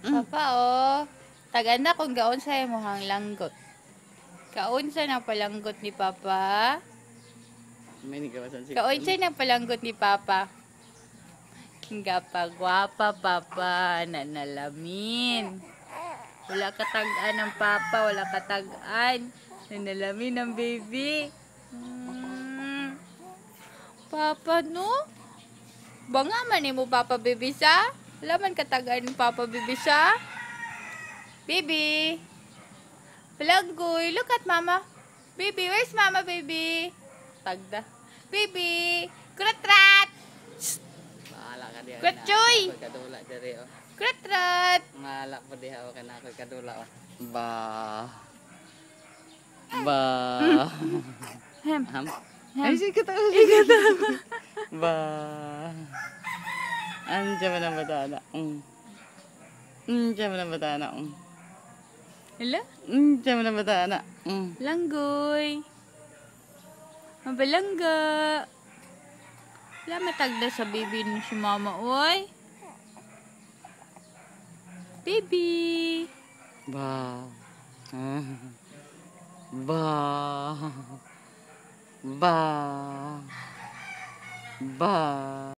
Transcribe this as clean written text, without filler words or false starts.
Papa, oh. Taganda kung gaon sa imuhang langgot. Kaon sa na palanggot ni Papa. May nigawasan si Kaon sa na palanggot ni Papa. Gapagwapa, Papa. Nanalamin. Wala katagaan ng Papa. Wala katagaan. Nanalamin ng baby. Papa, no? Banga man mo, Papa Bibisa? Wala man katagaan ng Papa Bibisa? Baby! Palanggoy, look at Mama. Baby, where's Mama, baby? Tagda. Baby! Kratrat! Maala ka diha. Kratchoy! Kadula diri oh. Kratrat! Maala po diha o kana ko kadula oh. Ba. Ba. Hem. Ham. Hem. Ay sige ta. Ba. Anja man ang bata na. Anja man ang bata na. Hala? Anja man ang bata na. Langgoy. Mabalangga. Wala matagda sa baby ni si Mama, oy. Baby. Ba. Ba. Ba. Ba.